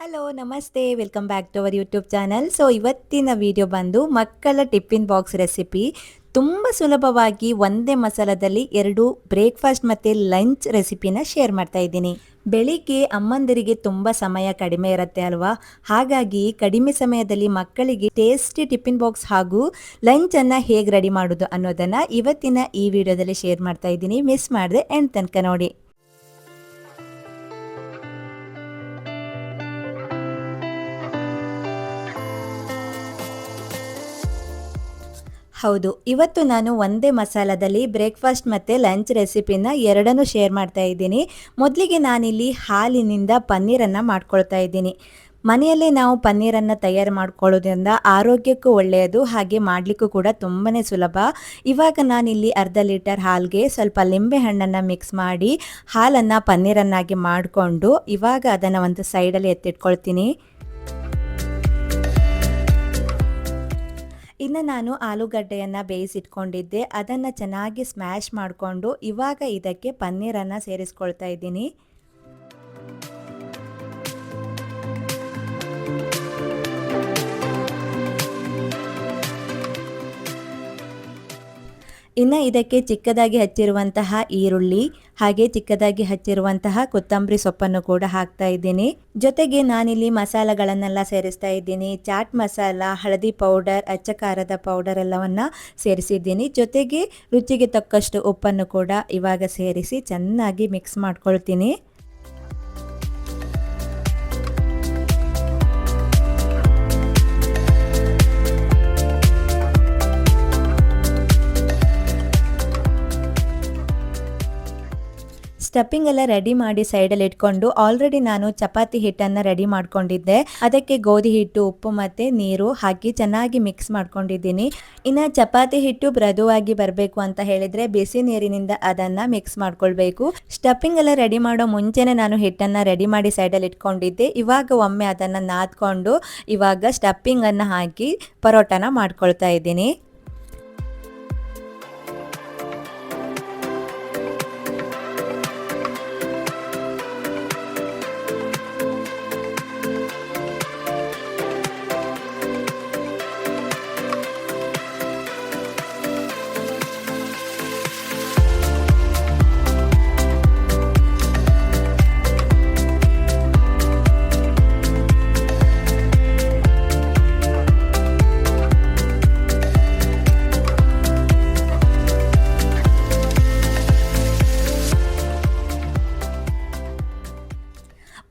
Hello ನಮಸ್ತೆ welcome back to our YouTube channel. So ಇವತ್ತಿನ video ಬಂದು ಮಕ್ಕಳ ಟಿಫಿನ್ ಬಾಕ್ಸ್ ರೆಸಿಪಿ. ತುಂಬ ಸುಲಭವಾಗಿ ಒಂದೇ ಮಸಾಲದಲ್ಲಿ ಎರಡು ಬ್ರೇಕ್ಫಾಸ್ಟ್ ಮತ್ತು ಲಂಚ್ ರೆಸಿಪಿನ ಶೇರ್ ಮಾಡ್ತಾ ಇದ್ದೀನಿ. ಬೆಳಿಗ್ಗೆ ಅಮ್ಮಂದಿರಿಗೆ ತುಂಬ ಸಮಯ ಕಡಿಮೆ ಇರುತ್ತೆ ಅಲ್ವಾ, ಹಾಗಾಗಿ ಕಡಿಮೆ ಸಮಯದಲ್ಲಿ ಮಕ್ಕಳಿಗೆ ಟೇಸ್ಟಿ ಟಿಫಿನ್ ಬಾಕ್ಸ್ ಹಾಗೂ ಲಂಚನ್ನು ಹೇಗೆ ರೆಡಿ ಮಾಡೋದು ಅನ್ನೋದನ್ನು ಇವತ್ತಿನ ಈ ವಿಡಿಯೋದಲ್ಲಿ ಶೇರ್ ಮಾಡ್ತಾ ಇದ್ದೀನಿ. ಮಿಸ್ ಮಾಡದೆ ಎಂಡ್ ತನಕ ನೋಡಿ. ಹೌದು, ಇವತ್ತು ನಾನು ಒಂದೇ ಮಸಾಲದಲ್ಲಿ ಬ್ರೇಕ್ಫಾಸ್ಟ್ ಮತ್ತು ಲಂಚ್ ರೆಸಿಪಿನ ಎರಡನ್ನೂ ಶೇರ್ ಮಾಡ್ತಾ ಇದ್ದೀನಿ. ಮೊದಲಿಗೆ ನಾನಿಲ್ಲಿ ಹಾಲಿನಿಂದ ಪನ್ನೀರನ್ನು ಮಾಡ್ಕೊಳ್ತಾ ಇದ್ದೀನಿ. ಮನೆಯಲ್ಲೇ ನಾವು ಪನ್ನೀರನ್ನು ತಯಾರು ಮಾಡ್ಕೊಳ್ಳೋದ್ರಿಂದ ಆರೋಗ್ಯಕ್ಕೂ ಒಳ್ಳೆಯದು, ಹಾಗೆ ಮಾಡಲಿಕ್ಕೂ ಕೂಡ ತುಂಬಾ ಸುಲಭ. ಇವಾಗ ನಾನಿಲ್ಲಿ ಅರ್ಧ ಲೀಟರ್ ಹಾಲಿಗೆ ಸ್ವಲ್ಪ ಲಿಂಬೆ ಹಣ್ಣನ್ನು ಮಿಕ್ಸ್ ಮಾಡಿ ಹಾಲನ್ನು ಪನ್ನೀರನ್ನಾಗಿ ಮಾಡಿಕೊಂಡು ಇವಾಗ ಅದನ್ನು ಒಂದು ಸೈಡಲ್ಲಿ ಎತ್ತಿಟ್ಕೊಳ್ತೀನಿ. ಇನ್ನು ನಾನು ಆಲೂಗಡ್ಡೆಯನ್ನು ಬೇಯಿಸಿಟ್ಕೊಂಡಿದ್ದೆ, ಅದನ್ನು ಚೆನ್ನಾಗಿ ಸ್ಮ್ಯಾಶ್ ಮಾಡಿಕೊಂಡು ಇವಾಗ ಇದಕ್ಕೆ ಪನ್ನೀರನ್ನು ಸೇರಿಸ್ಕೊಳ್ತಾ ಇದ್ದೀನಿ. ಇನ್ನು ಇದಕ್ಕೆ ಚಿಕ್ಕದಾಗಿ ಹಚ್ಚಿರುವಂತಹ ಈರುಳ್ಳಿ ಹಾಗೆ ಚಿಕ್ಕದಾಗಿ ಹಚ್ಚಿರುವಂತಹ ಕೊತ್ತಂಬರಿ ಸೊಪ್ಪನ್ನು ಕೂಡ ಹಾಕ್ತಾ ಇದ್ದೀನಿ. ಜೊತೆಗೆ ನಾನಿಲ್ಲಿ ಮಸಾಲೆಗಳನ್ನೆಲ್ಲ ಸೇರಿಸ್ತಾ ಇದ್ದೀನಿ. ಚಾಟ್ ಮಸಾಲ, ಹಳದಿ ಪೌಡರ್, ಅಚ್ಚ ಖಾರದ ಪೌಡರ್ ಎಲ್ಲವನ್ನು ಸೇರಿಸಿದ್ದೀನಿ. ಜೊತೆಗೆ ರುಚಿಗೆ ತಕ್ಕಷ್ಟು ಉಪ್ಪನ್ನು ಕೂಡ ಇವಾಗ ಸೇರಿಸಿ ಚೆನ್ನಾಗಿ ಮಿಕ್ಸ್ ಮಾಡ್ಕೊಳ್ತೀನಿ. ಸ್ಟಫಿಂಗ್ ಎಲ್ಲ ರೆಡಿ ಮಾಡಿ ಸೈಡಲ್ಲಿ ಇಟ್ಕೊಂಡು ಆಲ್ರೆಡಿ ನಾನು ಚಪಾತಿ ಹಿಟ್ಟನ್ನು ರೆಡಿ ಮಾಡ್ಕೊಂಡಿದ್ದೆ. ಅದಕ್ಕೆ ಗೋಧಿ ಹಿಟ್ಟು, ಉಪ್ಪು ಮತ್ತು ನೀರು ಹಾಕಿ ಚೆನ್ನಾಗಿ ಮಿಕ್ಸ್ ಮಾಡ್ಕೊಂಡಿದ್ದೀನಿ. ಇನ್ನು ಚಪಾತಿ ಹಿಟ್ಟು ಮೃದುವಾಗಿ ಬರಬೇಕು ಅಂತ ಹೇಳಿದರೆ ಬಿಸಿ ನೀರಿನಿಂದ ಅದನ್ನು ಮಿಕ್ಸ್ ಮಾಡ್ಕೊಳ್ಬೇಕು. ಸ್ಟಫಿಂಗ್ ಎಲ್ಲ ರೆಡಿ ಮಾಡೋ ಮುಂಚೆನೇ ನಾನು ಹಿಟ್ಟನ್ನು ರೆಡಿ ಮಾಡಿ ಸೈಡಲ್ಲಿ ಇಟ್ಕೊಂಡಿದ್ದೆ. ಇವಾಗ ಒಮ್ಮೆ ಅದನ್ನು ನಾದ್ಕೊಂಡು ಇವಾಗ ಸ್ಟಫಿಂಗನ್ನು ಹಾಕಿ ಪರೋಟನ ಮಾಡ್ಕೊಳ್ತಾ ಇದ್ದೀನಿ.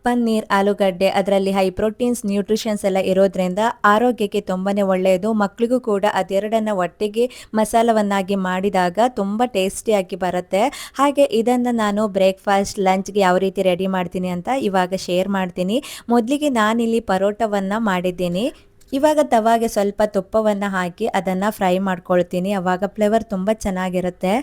ಪನ್ನೀರ್, ಆಲೂಗಡ್ಡೆ ಅದರಲ್ಲಿ ಹೈ ಪ್ರೋಟೀನ್ಸ್, ನ್ಯೂಟ್ರಿಷನ್ಸ್ ಎಲ್ಲ ಇರೋದ್ರಿಂದ ಆರೋಗ್ಯಕ್ಕೆ ತುಂಬಾ ಒಳ್ಳೆಯದು. ಮಕ್ಕಳಿಗೂ ಕೂಡ ಅದೆರಡನ್ನು ಒಟ್ಟಿಗೆ ಮಸಾಲವನ್ನಾಗಿ ಮಾಡಿದಾಗ ತುಂಬ ಟೇಸ್ಟಿಯಾಗಿ ಬರುತ್ತೆ. ಹಾಗೆ ಇದನ್ನು ನಾನು ಬ್ರೇಕ್ಫಾಸ್ಟ್, ಲಂಚ್ಗೆ ಯಾವ ರೀತಿ ರೆಡಿ ಮಾಡ್ತೀನಿ ಅಂತ ಇವಾಗ ಶೇರ್ ಮಾಡ್ತೀನಿ. ಮೊದಲಿಗೆ ನಾನಿಲ್ಲಿ ಪರೋಟವನ್ನು ಮಾಡಿದ್ದೀನಿ. ಇವಾಗ ತವಾಗೆ ಸ್ವಲ್ಪ ತುಪ್ಪವನ್ನು ಹಾಕಿ ಅದನ್ನು ಫ್ರೈ ಮಾಡ್ಕೊಳ್ತೀನಿ. ಆವಾಗ ಫ್ಲೇವರ್ ತುಂಬ ಚೆನ್ನಾಗಿರುತ್ತೆ.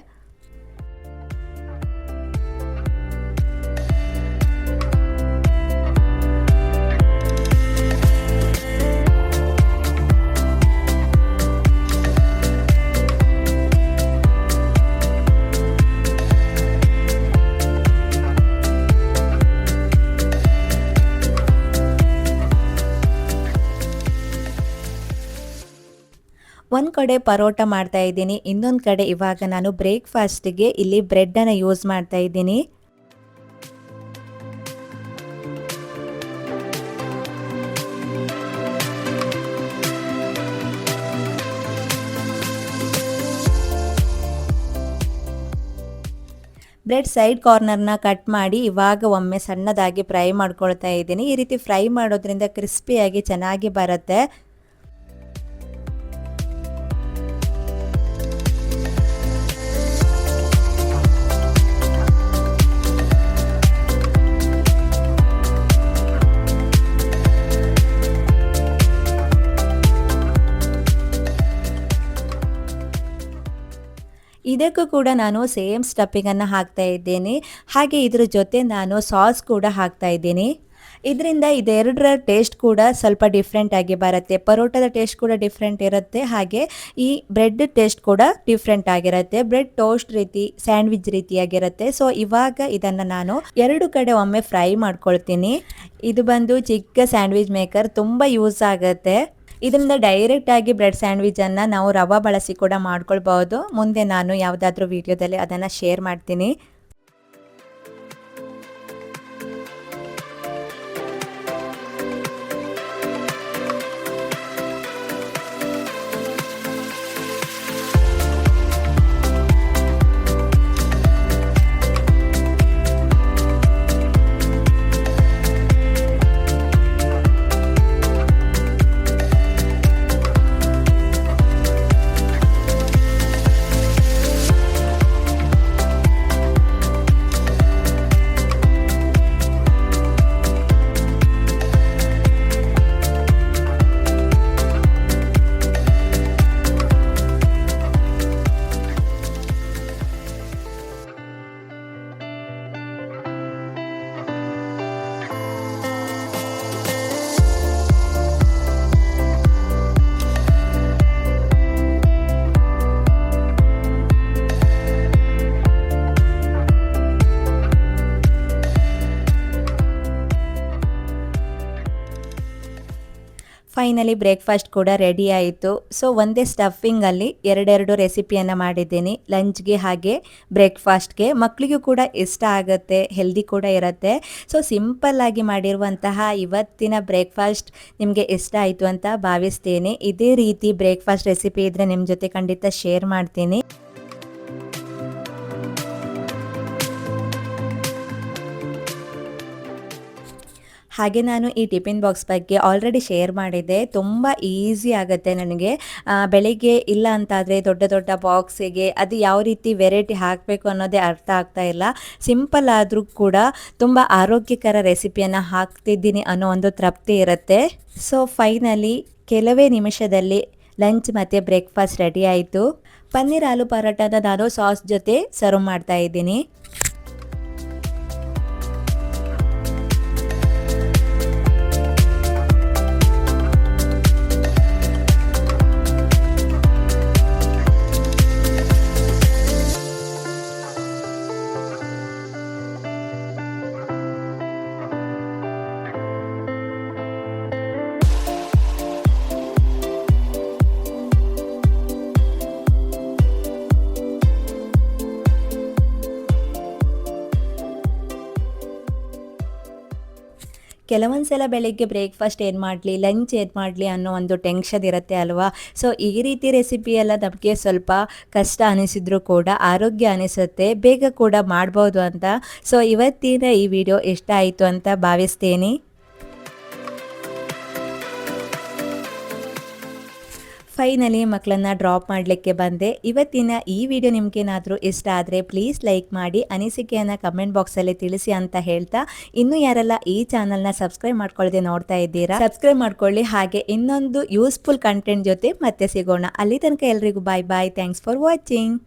ಒಂದು ಕಡೆ ಪರೋಟ ಮಾಡ್ತಾ ಇದ್ದೀನಿ, ಇನ್ನೊಂದು ಕಡೆ ಇವಾಗ ನಾನು ಬ್ರೇಕ್ಫಾಸ್ಟ್ಗೆ ಇಲ್ಲಿ ಬ್ರೆಡ್ಡನ್ನು ಯೂಸ್ ಮಾಡ್ತಾ ಇದ್ದೀನಿ. ಬ್ರೆಡ್ ಸೈಡ್ ಕಾರ್ನರ್ನ ಕಟ್ ಮಾಡಿ ಇವಾಗ ಒಮ್ಮೆ ಸಣ್ಣದಾಗಿ ಫ್ರೈ ಮಾಡ್ಕೊಳ್ತಾ ಇದ್ದೀನಿ. ಈ ರೀತಿ ಫ್ರೈ ಮಾಡೋದ್ರಿಂದ ಕ್ರಿಸ್ಪಿಯಾಗಿ ಚೆನ್ನಾಗಿ ಬರುತ್ತೆ. ಇದಕ್ಕೂ ಕೂಡ ನಾನು ಸೇಮ್ ಸ್ಟಫಿಂಗನ್ನು ಹಾಕ್ತಾ ಇದ್ದೇನೆ. ಹಾಗೆ ಇದ್ರ ಜೊತೆ ನಾನು ಸಾಸ್ ಕೂಡ ಹಾಕ್ತಾ ಇದ್ದೀನಿ. ಇದರಿಂದ ಇದೆರಡರ ಟೇಸ್ಟ್ ಕೂಡ ಸ್ವಲ್ಪ ಡಿಫ್ರೆಂಟ್ ಆಗಿ ಬರುತ್ತೆ. ಪರೋಟದ ಟೇಸ್ಟ್ ಕೂಡ ಡಿಫ್ರೆಂಟ್ ಇರುತ್ತೆ, ಹಾಗೆ ಈ ಬ್ರೆಡ್ ಟೇಸ್ಟ್ ಕೂಡ ಡಿಫ್ರೆಂಟ್ ಆಗಿರುತ್ತೆ. ಬ್ರೆಡ್ ಟೋಸ್ಟ್ ರೀತಿ ಸ್ಯಾಂಡ್ವಿಚ್ ರೀತಿಯಾಗಿರುತ್ತೆ. ಸೊ ಇವಾಗ ಇದನ್ನು ನಾನು ಎರಡು ಕಡೆ ಒಮ್ಮೆ ಫ್ರೈ ಮಾಡ್ಕೊಳ್ತೀನಿ. ಇದು ಬಂದು ಚಿಕ್ಕ ಸ್ಯಾಂಡ್ವಿಚ್ ಮೇಕರ್, ತುಂಬ ಯೂಸ್ ಆಗುತ್ತೆ. ಇದರಿಂದ ಡೈರೆಕ್ಟ್ ಆಗಿ ಬ್ರೆಡ್ ಸ್ಯಾಂಡ್ವಿಚ್ ಅನ್ನು ನಾವು ರವೆ ಬಳಸಿ ಕೂಡ ಮಾಡ್ಕೊಳ್ಬಹುದು. ಮುಂದೆ ನಾನು ಯಾವುದಾದ್ರೂ ವಿಡಿಯೋದಲ್ಲಿ ಅದನ್ನು ಶೇರ್ ಮಾಡ್ತೀನಿ. ಫೈನಲಿ ಬ್ರೇಕ್ಫಾಸ್ಟ್ ಕೂಡ ರೆಡಿ ಆಯಿತು. ಸೊ ಒಂದೇ ಸ್ಟಫಿಂಗಲ್ಲಿ ಎರಡೆರಡು ರೆಸಿಪಿಯನ್ನು ಮಾಡಿದ್ದೀನಿ, ಲಂಚ್ಗೆ ಹಾಗೆ ಬ್ರೇಕ್ಫಾಸ್ಟ್ಗೆ. ಮಕ್ಕಳಿಗೂ ಕೂಡ ಇಷ್ಟ ಆಗುತ್ತೆ, ಹೆಲ್ದಿ ಕೂಡ ಇರುತ್ತೆ. ಸೊ ಸಿಂಪಲ್ಲಾಗಿ ಮಾಡಿರುವಂತಹ ಇವತ್ತಿನ ಬ್ರೇಕ್ಫಾಸ್ಟ್ ನಿಮಗೆ ಇಷ್ಟ ಆಯಿತು ಅಂತ ಭಾವಿಸ್ತೀನಿ. ಇದೇ ರೀತಿ ಬ್ರೇಕ್ಫಾಸ್ಟ್ ರೆಸಿಪಿ ಇದ್ದರೆ ನಿಮ್ಮ ಜೊತೆ ಖಂಡಿತ ಶೇರ್ ಮಾಡ್ತೀನಿ. ಹಾಗೆ ನಾನು ಈ ಟಿಫಿನ್ ಬಾಕ್ಸ್ ಬಗ್ಗೆ ಆಲ್ರೆಡಿ ಶೇರ್ ಮಾಡಿದ್ದೆ. ತುಂಬ ಈಸಿ ಆಗುತ್ತೆ ನನಗೆ. ಬೆಳಿಗ್ಗೆ ಇಲ್ಲ ಅಂತಾದರೆ ದೊಡ್ಡ ದೊಡ್ಡ ಬಾಕ್ಸಿಗೆ ಅದು ಯಾವ ರೀತಿ ವೆರೈಟಿ ಹಾಕಬೇಕು ಅನ್ನೋದೇ ಅರ್ಥ ಆಗ್ತಾ ಇಲ್ಲ. ಸಿಂಪಲ್ ಆದರೂ ಕೂಡ ತುಂಬ ಆರೋಗ್ಯಕರ ರೆಸಿಪಿಯನ್ನು ಹಾಕ್ತಿದ್ದೀನಿ ಅನ್ನೋ ಒಂದು ತೃಪ್ತಿ ಇರುತ್ತೆ. ಸೊ ಫೈನಲಿ ಕೆಲವೇ ನಿಮಿಷದಲ್ಲಿ ಲಂಚ್ ಮತ್ತು ಬ್ರೇಕ್ಫಾಸ್ಟ್ ರೆಡಿ ಆಯಿತು. ಪನ್ನೀರ್ ಆಲೂ ಪರೋಟಾನ ನಾನು ಸಾಸ್ ಜೊತೆ ಸರ್ವ್ ಮಾಡ್ತಾ ಇದ್ದೀನಿ. ಕೆಲವೊಂದು ಸಲ ಬೆಳಿಗ್ಗೆ ಬ್ರೇಕ್ಫಾಸ್ಟ್ ಏನು ಮಾಡಲಿ, ಲಂಚ್ ಏನು ಮಾಡಲಿ ಅನ್ನೋ ಒಂದು ಟೆನ್ಷನ್ ಇರುತ್ತೆ ಅಲ್ವಾ. ಸೊ ಈ ರೀತಿ ರೆಸಿಪಿ ಎಲ್ಲ ನಮಗೆ ಸ್ವಲ್ಪ ಕಷ್ಟ ಅನಿಸಿದ್ರು ಕೂಡ ಆರೋಗ್ಯ ಅನಿಸುತ್ತೆ, ಬೇಗ ಕೂಡ ಮಾಡ್ಬೋದು ಅಂತ. ಸೊ ಇವತ್ತಿನ ಈ ವಿಡಿಯೋ ಇಷ್ಟ ಆಯಿತು ಅಂತ ಭಾವಿಸ್ತೀನಿ. ಫೈನಲಿ ಮಕ್ಕಳನ್ನ ಡ್ರಾಪ್ ಮಾಡಲಿಕ್ಕೆ ಬಂದೆ. ಇವತ್ತಿನ ಈ ವಿಡಿಯೋ ನಿಮಗೇನಾದರೂ ಇಷ್ಟ ಆದರೆ ಪ್ಲೀಸ್ ಲೈಕ್ ಮಾಡಿ, ಅನಿಸಿಕೆಯನ್ನು ಕಮೆಂಟ್ ಬಾಕ್ಸಲ್ಲಿ ತಿಳಿಸಿ ಅಂತ ಹೇಳ್ತಾ, ಇನ್ನೂ ಯಾರೆಲ್ಲ ಈ ಚಾನಲ್ನ ಸಬ್ಸ್ಕ್ರೈಬ್ ಮಾಡ್ಕೊಳ್ಳದೆ ನೋಡ್ತಾ ಇದ್ದೀರಾ, ಸಬ್ಸ್ಕ್ರೈಬ್ ಮಾಡ್ಕೊಳ್ಳಿ. ಹಾಗೆ ಇನ್ನೊಂದು ಯೂಸ್ಫುಲ್ ಕಂಟೆಂಟ್ ಜೊತೆ ಮತ್ತೆ ಸಿಗೋಣ. ಅಲ್ಲಿ ತನಕ ಎಲ್ರಿಗೂ bye bye. Thanks for watching.